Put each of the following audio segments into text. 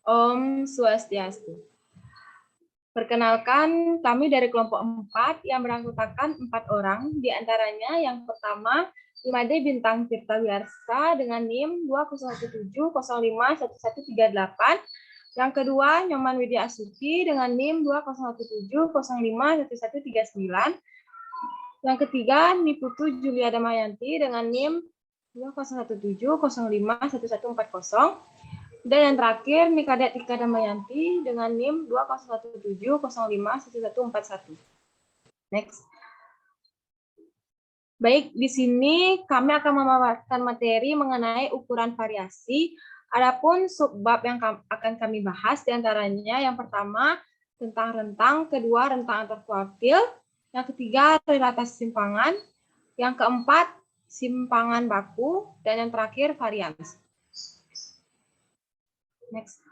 Om Swastiastu. Perkenalkan, kami dari kelompok 4 yang beranggotakan 4 orang, di antaranya yang pertama, Imade Bintang Tirta Wiarsa dengan NIM 2017051138. Yang kedua, Nyoman Widya Astuti dengan NIM 2017051139. Yang ketiga, Niputu Julia Damayanti dengan NIM 2017051140. Dan yang terakhir, Nikadet Tika Damayanti dengan NIM 2017051141. Next. Baik, di sini kami akan memaparkan materi mengenai ukuran variasi. Adapun subbab yang akan kami bahas diantaranya yang pertama tentang rentang, kedua rentang antar kuartil, yang ketiga relatasi simpangan, yang keempat simpangan baku, dan yang terakhir varians. Next.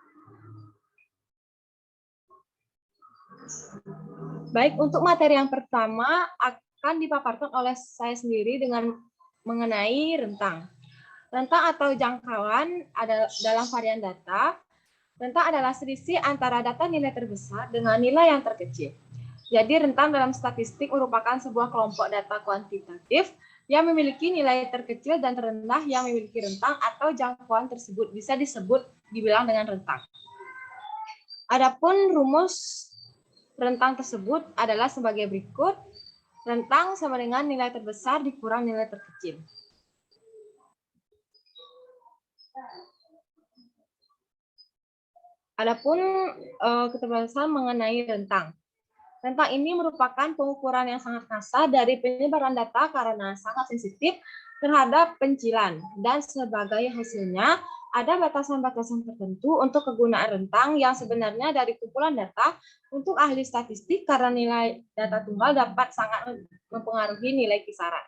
Baik, untuk materi yang pertama akan dipaparkan oleh saya sendiri dengan mengenai rentang. Rentang atau jangkauan dalam varian data. Rentang adalah selisih antara data nilai terbesar dengan nilai yang terkecil. Jadi rentang dalam statistik merupakan sebuah kelompok data kuantitatif yang memiliki nilai terkecil dan terendah yang memiliki rentang atau jangkauan tersebut bisa dibilang dengan rentang. Adapun rumus rentang tersebut adalah sebagai berikut. Rentang sama dengan nilai terbesar dikurang nilai terkecil. Adapun keterbatasan mengenai rentang. Rentang ini merupakan pengukuran yang sangat kasar dari penyebaran data karena sangat sensitif terhadap pencilan. Dan sebagai hasilnya, ada batasan-batasan tertentu untuk kegunaan rentang yang sebenarnya dari kumpulan data untuk ahli statistik karena nilai data tunggal dapat sangat mempengaruhi nilai kisaran.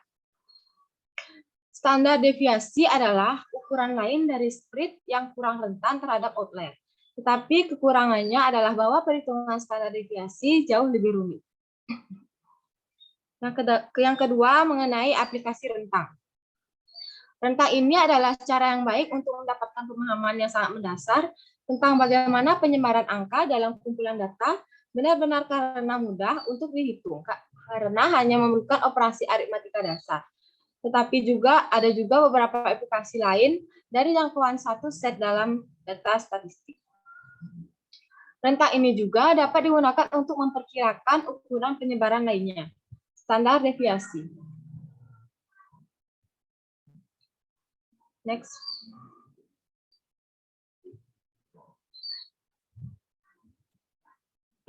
Standar deviasi adalah ukuran lain dari spread yang kurang rentan terhadap outlier. Tetapi kekurangannya adalah bahwa perhitungan standar deviasi jauh lebih rumit. Yang kedua, mengenai aplikasi rentang. Rentang ini adalah cara yang baik untuk mendapatkan pemahaman yang sangat mendasar tentang bagaimana penyebaran angka dalam kumpulan data benar-benar karena mudah untuk dihitung, karena hanya memerlukan operasi aritmatika dasar. Tetapi ada juga beberapa aplikasi lain dari jangkauan satu set dalam data statistik. Rentang ini juga dapat digunakan untuk memperkirakan ukuran penyebaran lainnya, standar deviasi. Next.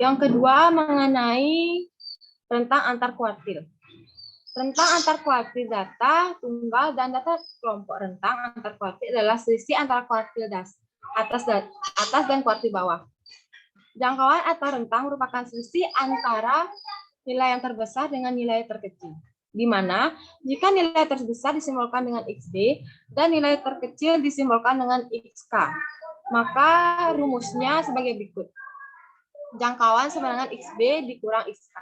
Yang kedua mengenai rentang antar kuartil. Rentang antar kuartil data tunggal dan data kelompok rentang antar kuartil adalah selisih antara kuartil atas dan kuartil bawah. Jangkauan atau rentang merupakan selisih antara nilai yang terbesar dengan nilai terkecil, di mana jika nilai terbesar disimbolkan dengan XB dan nilai terkecil disimbolkan dengan XK, maka rumusnya sebagai berikut. Jangkauan sama dengan XB dikurang XK.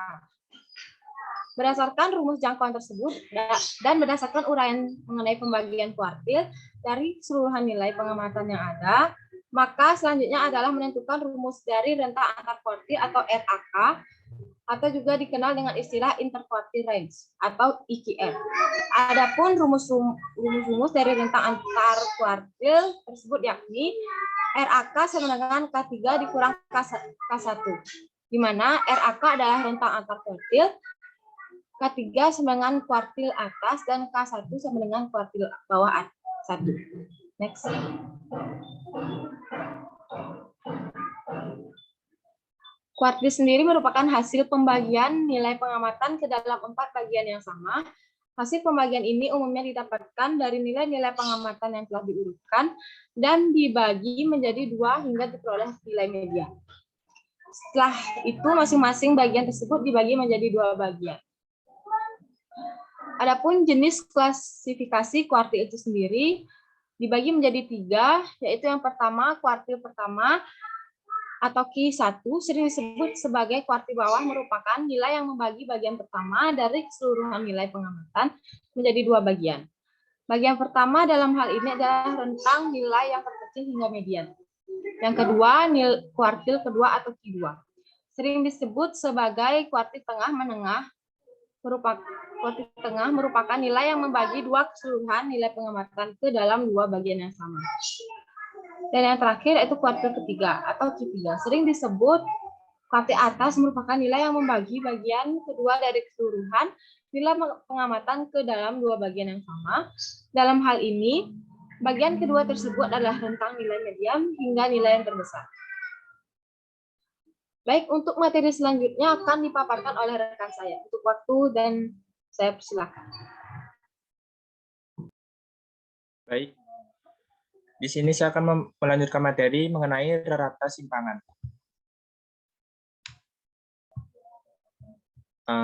Berdasarkan rumus jangkauan tersebut dan berdasarkan uraian mengenai pembagian kuartil dari keseluruhan nilai pengamatan yang ada, maka selanjutnya adalah menentukan rumus dari rentang antar kuartil atau RAK, atau juga dikenal dengan istilah interquartile range atau IQR. Adapun rumus dari rentang antar kuartil tersebut yakni RAK sama dengan K3 dikurang K1, di mana RAK adalah rentang antar kuartil, K3 sama dengan kuartil atas, dan K1 sama dengan kuartil bawah 1. Next. Kuartil sendiri merupakan hasil pembagian nilai pengamatan ke dalam 4 bagian yang sama. Hasil pembagian ini umumnya didapatkan dari nilai-nilai pengamatan yang telah diurutkan dan dibagi menjadi 2 hingga diperoleh nilai median. Setelah itu masing-masing bagian tersebut dibagi menjadi 2 bagian. Adapun jenis klasifikasi kuartil itu sendiri dibagi menjadi 3, yaitu yang pertama kuartil pertama atau Q1 sering disebut sebagai kuartil bawah, merupakan nilai yang membagi bagian pertama dari keseluruhan nilai pengamatan menjadi 2 bagian. Bagian pertama dalam hal ini adalah rentang nilai yang terkecil hingga median. Yang kedua, kuartil kedua atau Q2. Sering disebut sebagai kuartil tengah menengah, merupakan nilai yang membagi dua keseluruhan nilai pengamatan ke dalam dua bagian yang sama. Dan yang terakhir yaitu kuartil ketiga atau Q3. Sering disebut kuartil atas merupakan nilai yang membagi bagian kedua dari keseluruhan nilai pengamatan ke dalam dua bagian yang sama. Dalam hal ini, bagian kedua tersebut adalah rentang nilai median hingga nilai yang terbesar. Baik, untuk materi selanjutnya akan dipaparkan oleh rekan saya. Untuk waktu dan saya persilakan. Baik. Di sini saya akan melanjutkan materi mengenai rata simpangan.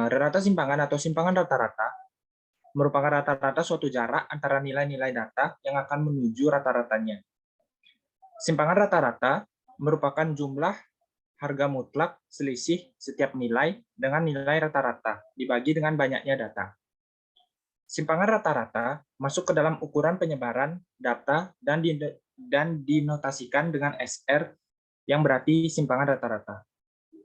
Rata simpangan atau simpangan rata-rata merupakan rata-rata suatu jarak antara nilai-nilai data yang akan menuju rata-ratanya. Simpangan rata-rata merupakan jumlah harga mutlak selisih setiap nilai dengan nilai rata-rata dibagi dengan banyaknya data. Simpangan rata-rata masuk ke dalam ukuran penyebaran data dan dinotasikan dengan SR yang berarti simpangan rata-rata.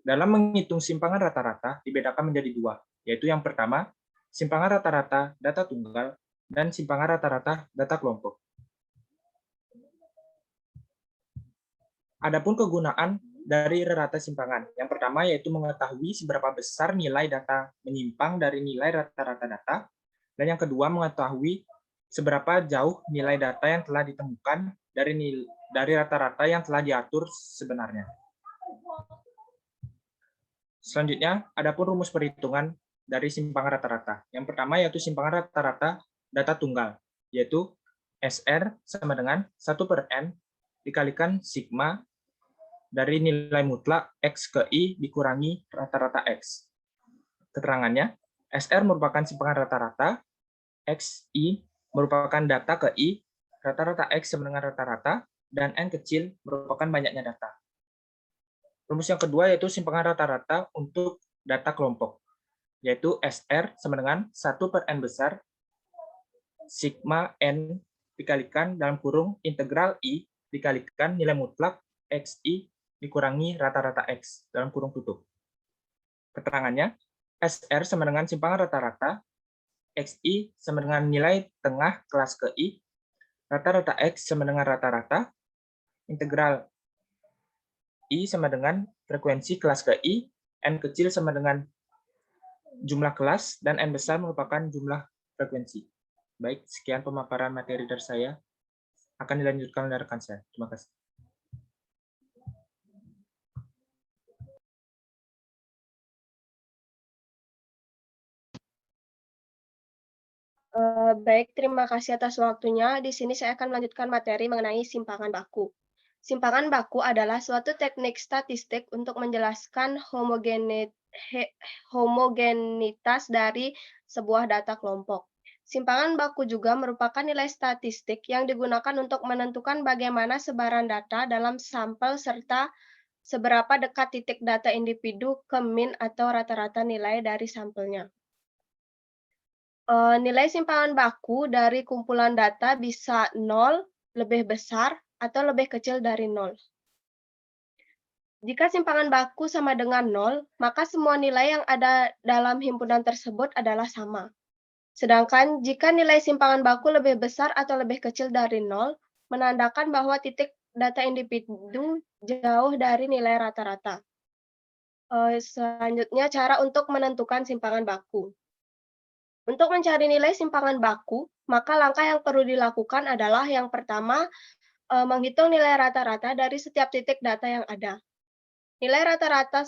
Dalam menghitung simpangan rata-rata dibedakan menjadi dua, yaitu yang pertama, simpangan rata-rata data tunggal dan simpangan rata-rata data kelompok. Adapun kegunaan dari rata simpangan, yang pertama yaitu mengetahui seberapa besar nilai data menyimpang dari nilai rata-rata data, dan yang kedua mengetahui seberapa jauh nilai data yang telah ditemukan dari rata-rata yang telah diatur sebenarnya. Selanjutnya, adapun rumus perhitungan dari simpangan rata-rata. Yang pertama yaitu simpangan rata-rata data tunggal, yaitu SR sama dengan 1/N dikalikan sigma dari nilai mutlak X ke I dikurangi rata-rata X. Keterangannya, SR merupakan simpangan rata-rata, XI merupakan data ke I, rata-rata X sama dengan rata-rata, dan N kecil merupakan banyaknya data. Rumus yang kedua yaitu simpangan rata-rata untuk data kelompok, yaitu SR sama dengan 1/N besar, sigma N dikalikan dalam kurung integral I dikalikan nilai mutlak XI dikurangi rata-rata X dalam kurung tutup. Keterangannya, SR sama dengan simpangan rata-rata, XI sama dengan nilai tengah kelas ke I, rata-rata X sama dengan rata-rata, integral I sama dengan frekuensi kelas ke I, N kecil sama dengan jumlah kelas, dan N besar merupakan jumlah frekuensi. Baik, sekian pemaparan materi dari saya. Akan dilanjutkan oleh rekan saya. Terima kasih. Baik, terima kasih atas waktunya. Di sini saya akan melanjutkan materi mengenai simpangan baku. Simpangan baku adalah suatu teknik statistik untuk menjelaskan homogenitas dari sebuah data kelompok. Simpangan baku juga merupakan nilai statistik yang digunakan untuk menentukan bagaimana sebaran data dalam sampel serta seberapa dekat titik data individu ke min atau rata-rata nilai dari sampelnya. Nilai simpangan baku dari kumpulan data bisa 0, lebih besar, atau lebih kecil dari 0. Jika simpangan baku sama dengan 0, maka semua nilai yang ada dalam himpunan tersebut adalah sama. Sedangkan jika nilai simpangan baku lebih besar atau lebih kecil dari 0, menandakan bahwa titik data individu jauh dari nilai rata-rata. Selanjutnya, cara untuk menentukan simpangan baku. Untuk mencari nilai simpangan baku, maka langkah yang perlu dilakukan adalah yang pertama, menghitung nilai rata-rata dari setiap titik data yang ada. Nilai rata-rata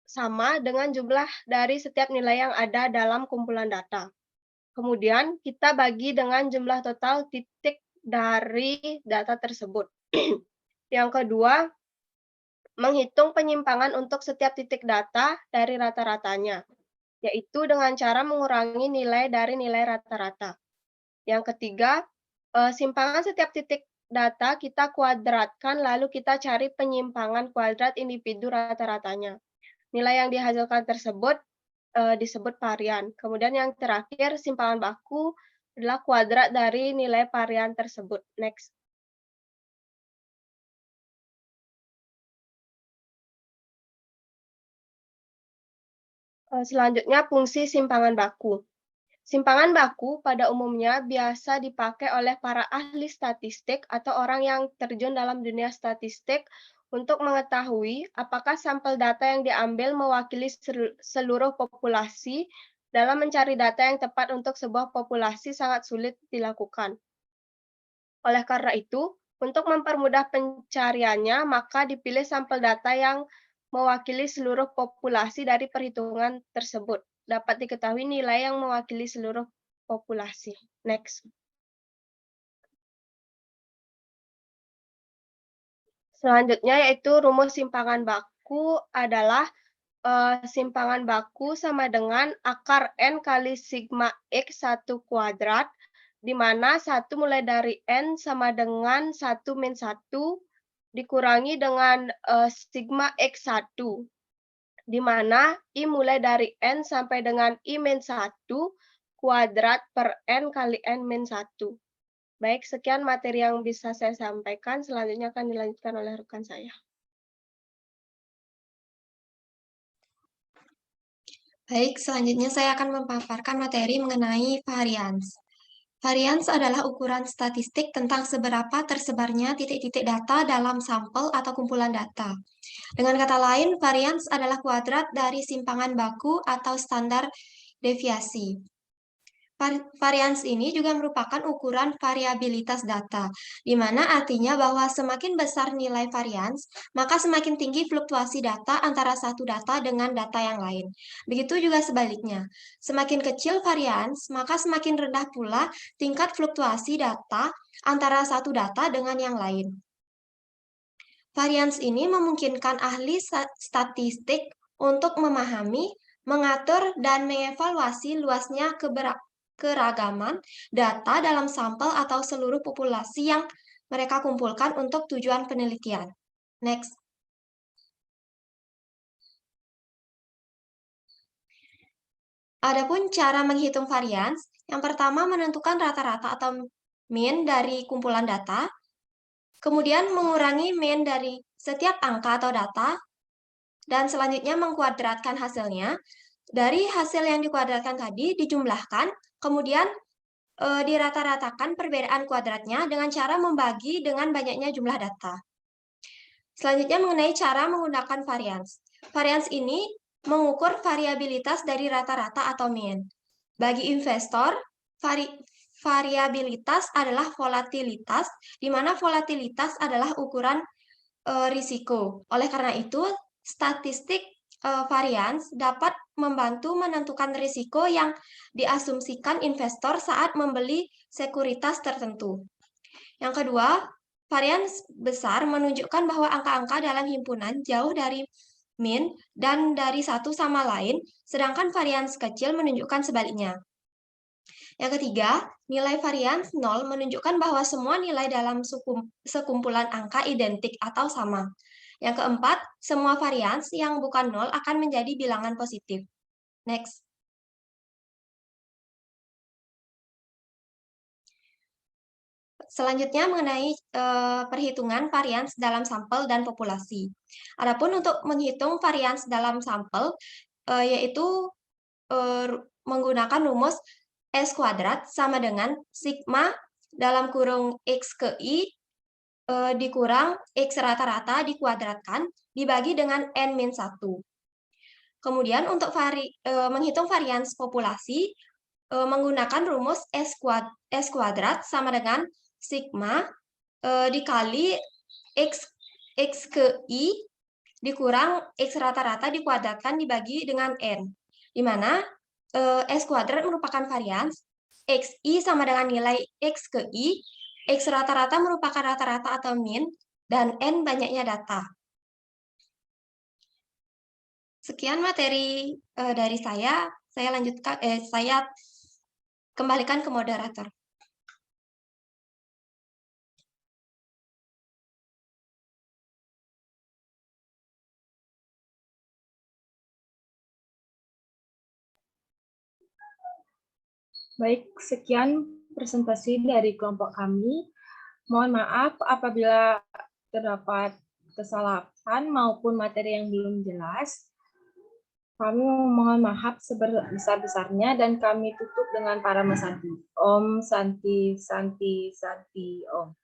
sama dengan jumlah dari setiap nilai yang ada dalam kumpulan data. Kemudian, kita bagi dengan jumlah total titik dari data tersebut. Yang kedua, menghitung penyimpangan untuk setiap titik data dari rata-ratanya, yaitu dengan cara mengurangi nilai dari nilai rata-rata. Yang ketiga, simpangan setiap titik data kita kuadratkan, lalu kita cari penyimpangan kuadrat individu rata-ratanya. Nilai yang dihasilkan tersebut disebut varian. Kemudian yang terakhir, simpangan baku adalah kuadrat dari nilai varian tersebut. Next. Selanjutnya, fungsi simpangan baku. Simpangan baku pada umumnya biasa dipakai oleh para ahli statistik atau orang yang terjun dalam dunia statistik untuk mengetahui apakah sampel data yang diambil mewakili seluruh populasi. Dalam mencari data yang tepat untuk sebuah populasi sangat sulit dilakukan. Oleh karena itu, untuk mempermudah pencariannya, maka dipilih sampel data yang mewakili seluruh populasi dari perhitungan tersebut. Dapat diketahui nilai yang mewakili seluruh populasi. Next. Selanjutnya yaitu rumus simpangan baku adalah simpangan baku sama dengan akar N kali sigma X 1 kuadrat, di mana 1 mulai dari N sama dengan 1 min 1 dikurangi dengan sigma X1, di mana I mulai dari N sampai dengan I min 1 kuadrat per N kali N min 1. Baik, sekian materi yang bisa saya sampaikan. Selanjutnya akan dilanjutkan oleh rekan saya. Baik, selanjutnya saya akan memaparkan materi mengenai varians. Varians adalah ukuran statistik tentang seberapa tersebarnya titik-titik data dalam sampel atau kumpulan data. Dengan kata lain, varians adalah kuadrat dari simpangan baku atau standar deviasi. Varians ini juga merupakan ukuran variabilitas data, di mana artinya bahwa semakin besar nilai varians, maka semakin tinggi fluktuasi data antara satu data dengan data yang lain. Begitu juga sebaliknya, semakin kecil varians, maka semakin rendah pula tingkat fluktuasi data antara satu data dengan yang lain. Varians ini memungkinkan ahli statistik untuk memahami, mengatur, dan mengevaluasi luasnya keragaman data dalam sampel atau seluruh populasi yang mereka kumpulkan untuk tujuan penelitian. Next. Adapun cara menghitung varians, yang pertama menentukan rata-rata atau mean dari kumpulan data, kemudian mengurangi mean dari setiap angka atau data, dan selanjutnya mengkuadratkan hasilnya. Dari hasil yang dikuadratkan tadi dijumlahkan, kemudian dirata-ratakan perbedaan kuadratnya dengan cara membagi dengan banyaknya jumlah data. Selanjutnya mengenai cara menggunakan varians. Varians ini mengukur variabilitas dari rata-rata atau mean. Bagi investor, variabilitas adalah volatilitas, di mana volatilitas adalah ukuran risiko. Oleh karena itu, statistik varians dapat membantu menentukan risiko yang diasumsikan investor saat membeli sekuritas tertentu. Yang kedua, varians besar menunjukkan bahwa angka-angka dalam himpunan jauh dari mean dan dari satu sama lain, sedangkan varians kecil menunjukkan sebaliknya. Yang ketiga, nilai varians 0 menunjukkan bahwa semua nilai dalam sekumpulan angka identik atau sama. Yang keempat, semua varians yang bukan 0 akan menjadi bilangan positif. Next. Selanjutnya mengenai perhitungan varians dalam sampel dan populasi. Adapun untuk menghitung varians dalam sampel, yaitu menggunakan rumus S kuadrat sama dengan sigma dalam kurung X ke I dikurang X rata-rata dikuadratkan dibagi dengan N-1. Kemudian untuk menghitung varians populasi, menggunakan rumus S kuadrat sama dengan sigma dikali X ke I dikurang X rata-rata dikuadratkan dibagi dengan N, di mana S kuadrat merupakan varians, XI sama dengan nilai X ke I, X rata-rata merupakan rata-rata atau mean, dan N banyaknya data. Sekian materi dari saya lanjutkan, saya kembalikan ke moderator. Baik, sekian presentasi dari kelompok kami. Mohon maaf apabila terdapat kesalahan maupun materi yang belum jelas. Kami mohon maaf sebesar-besarnya dan kami tutup dengan para Santi. Om Santi Santi Santi Om.